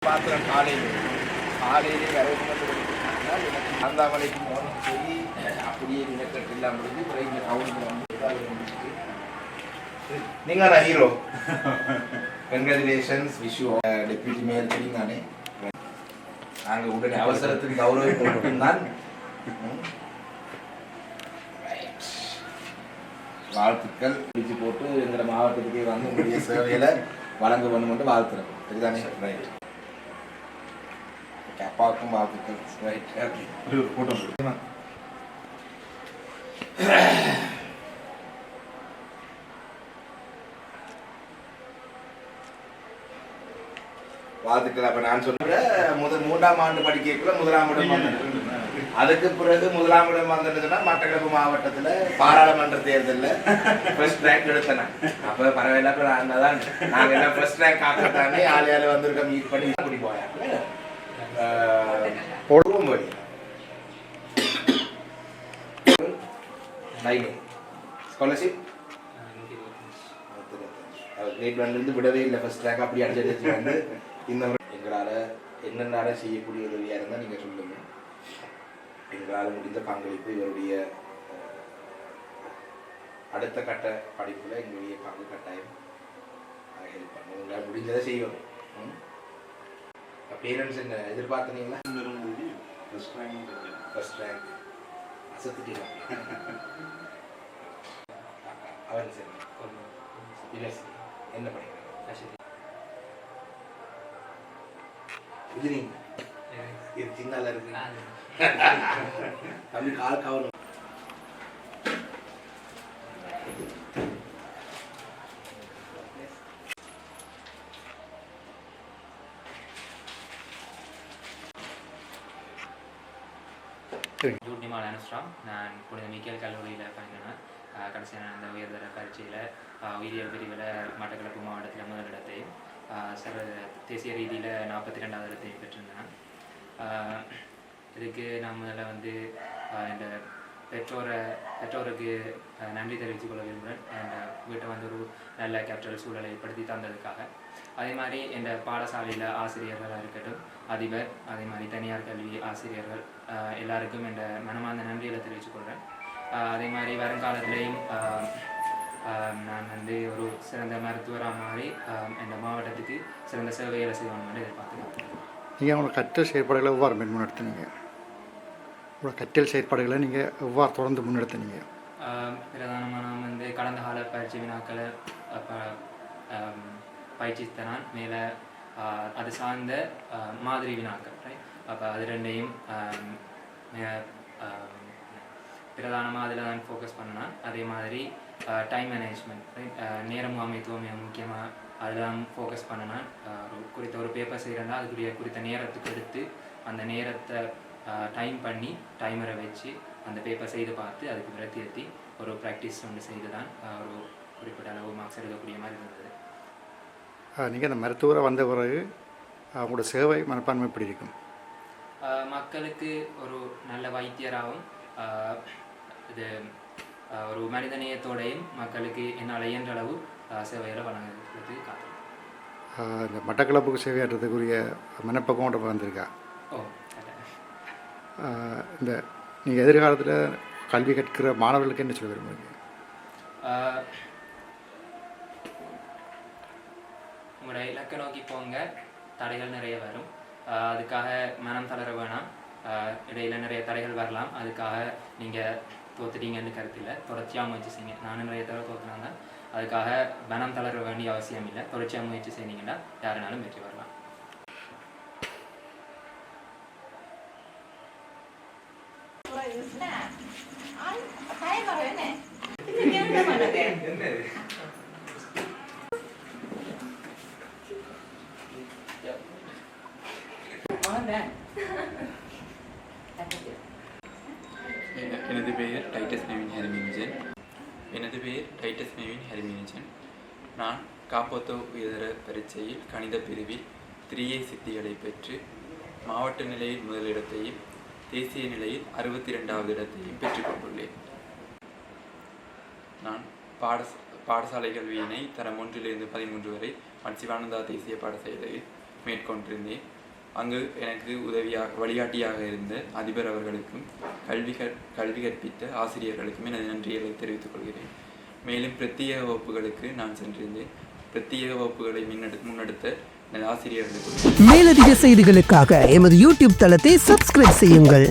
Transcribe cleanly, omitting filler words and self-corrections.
பாத்திரம் காலையிலே வரவு எனக்கு ஆந்தாமலைக்கு போகணும் சொல்லி அப்படியே நிலக்கட்டு இல்லாமல் முடிஞ்சு பிறகு இங்கே டவுனுக்கு வந்து நீங்கள் தான் hero. Congratulations, wish you deputy mayor தெரியுங்கானே. நாங்கள் உடனே அவசரத்துக்கு கௌரவம் போட்டுதான் வாழ்த்துக்கள் பிடிச்சி போட்டு எங்களோட மாவட்டத்துக்கே வந்து உங்களுடைய சேவையில் வழங்க வேணும் என்று வாழ்த்துறோம். சரிதானே? ரைட். அப்பாவுக்கும் வாழ்த்துக்கள். ரைட். கூட்டம் வாழ்த்துக்கள். அப்ப நான் சொல்றேன், மூன்றாம் ஆண்டு படிக்கக்குள்ள முதலாம் இடம் வந்தேன். அதுக்கு பிறகு முதலாம் இடம் வந்ததுன்னா மட்டக்களப்பு மாவட்டத்துல பாராளுமன்ற தேர்தலில் ஃபர்ஸ்ட் ரேங்க் எடுத்தேன். அப்ப பரவாயில்ல, தான் நாங்க எல்லாம் ஃபர்ஸ்ட் ரேங்க் ஆக்கத்தானே ஆளையால வந்திருக்கோம். மீட் பண்ணி கூட்டி போயாங்க ஸ்காலர்ஷிப் கிரேட் ஒன்லேருந்து விடவே இல்லை. ஃபர்ஸ்ட் ரேங்க் அப்படி அடிச்சு வந்து இந்த எங்களால் என்னென்ன செய்யக்கூடிய உதவியாக இருந்தால் நீங்கள் சொல்லுங்கள். எங்களால் முடிந்த பங்களிப்பு இவருடைய அடுத்த கட்ட படிப்பில் எங்களுடைய பங்கு கட்டாயம் ஹெல்ப் பண்ணுவோம். எங்களால் முடிஞ்சதை செய்வோம். பேரண்ட்ஸ் என்ன எதிர்பார்த்தனீங்களா? First rank அசத்துட்டீங்க. அவன் சரி இல்லை, என்ன படிக்கிறேன் இது நீங்க இது சின்னால இருக்கு அப்படி கால் கவனம். ஜூட்னிமால் அனுஸ்ராம். நான் புனித மிக்கேல் கல்லூரியில் பயின்றேன். கடைசியான அந்த உயர்தர பரீட்சையில் உயிரியல் பிரிவில் மட்டக்களப்பு மாவட்டத்தில் முதலிடத்தையும் தேசிய ரீதியில் 42வது இடத்தையும் பெற்றிருந்தேன். இதுக்கு நான் முதல்ல வந்து இந்த பெற்றோருக்கு நன்றி தெரிவித்துக் கொள்ள விரும்புகிறேன். என் வீட்டை வந்து ஒரு நல்ல கேபிட்டல் சூழலை ஏற்படுத்தி தந்ததுக்காக. அதே மாதிரி என் பாடசாலையில் ஆசிரியர்களாக இருக்கட்டும், அதிபர், அதே மாதிரி தனியார் கல்வி ஆசிரியர்கள் எல்லாருக்கும் என் மனமார்ந்த நன்றிகளை தெரிவித்துக் கொள்கிறேன். அதே மாதிரி வருங்காலத்திலையும் நான் வந்து ஒரு சிறந்த மருத்துவராக மாறி இந்த மாவட்டத்துக்கு சிறந்த சேவைகளை செய்யணும்னு எதிர்பார்க்கிறேன். நீங்கள் உங்களோட கற்றல் செயற்பாடுகளை எவ்வாறு முன்னெடுத்தினீங்க? உங்களோட கற்றல் செயற்பாடுகளை நீங்கள் எவ்வாறு தொடர்ந்து முன்னெடுத்தினீங்க? பிரதானமாக நான் வந்து கடந்த கால பயிற்சி வினாக்களை பயிற்சித்த நான் மேலே அது சார்ந்த மாதிரி வினாக்கள், ரைட்? அப்போ அது ரெண்டையும் பிரதானமாக அதில் தான் ஃபோக்கஸ் பண்ணேன். அதே மாதிரி டைம் மேனேஜ்மெண்ட், ரைட்? நேரம் அமைத்துவம் மிக முக்கியமாக அதில் தான் ஃபோக்கஸ் பண்ணேன். குறித்த ஒரு பேப்பர் செய்கிறேன்னா அதுக்குரிய குறித்த நேரத்துக்கு எடுத்து அந்த நேரத்தை டைம் பண்ணி டைமரை வச்சு அந்த பேப்பர் செய்து பார்த்து அதுக்கு விரத்தி ஒரு ப்ராக்டிஸ் ஒன்று செய்து தான் ஒரு குறிப்பிட்ட அளவு மார்க்ஸ் எடுக்கக்கூடிய மாதிரி இருந்தது. நீங்கள் அந்த மருத்துவரை வந்த பிறகு அவங்களோட சேவை மனப்பான்மை எப்படி இருக்கும்? மக்களுக்கு ஒரு நல்ல வைத்தியராகவும் இது ஒரு மனிதநேயத்தோடையும் மக்களுக்கு என்னால் இயன்ற அளவு சேவைகளை வழங்குறது காரணம். இந்த மட்டக்களப்புக்கு சேவையாற்றுறதுக்குரிய மனப்பக்கம் வந்திருக்கா? ஓ, இந்த நீங்கள் எதிர்காலத்தில் கல்வி கற்கிற மாணவர்களுக்கு என்ன சொல்ல விரும்புகிறீங்க? உங்களோட இலக்கை நோக்கி போங்க. தடைகள் நிறைய வரும், அதுக்காக மனம் தளர வேணாம். இடையில நிறைய தடைகள் வரலாம், அதுக்காக நீங்கள் தோத்துட்டீங்கன்னு கருத்தில் தொடர்ச்சியாக முயற்சி செய்யுங்க. நானும் நிறைய தடவை தோற்றுனாங்க, அதுக்காக மனம் தளர வேண்டிய அவசியம் இல்லை. தொடர்ச்சியாக முயற்சி செய்தீங்கன்னா யாருனாலும் வெற்றி வரலாம். எனது பெயர் டைட்டஸ் மேவின் ஹரிமினிஜன். நான் காப்போத்தோ உயர்தர பரீட்சையில் கணித பிரிவில் 3A சித்திகளை பெற்று மாவட்ட நிலையில் முதலிடத்தையும் தேசிய நிலையில் 62வது இடத்தையும் பெற்றுக்கொண்டுள்ளேன். நான் பாடசாலை கல்வியினை தரம் 1 to 13 வரை சிவானந்தா தேசிய பாடசாலையில் மேற்கொண்டிருந்தேன். அங்கு எனக்கு வழிகாட்டியாக இருந்த அதிபர் அவர்களுக்கும் கல்வி கற்பித்த ஆசிரியர்களுக்கும் எனது நன்றிகளை தெரிவித்துக் கொள்கிறேன். மேலும் பிரத்யேக வகுப்புகளுக்கு நான் சென்றிருந்தேன். பிரத்யேக வகுப்புகளை முன்னெடுத்த எனது ஆசிரியர்களுக்கு மேலதிக செய்திகளுக்காக எமது யூடியூப் தளத்தை சப்ஸ்கிரைப் செய்யுங்கள்.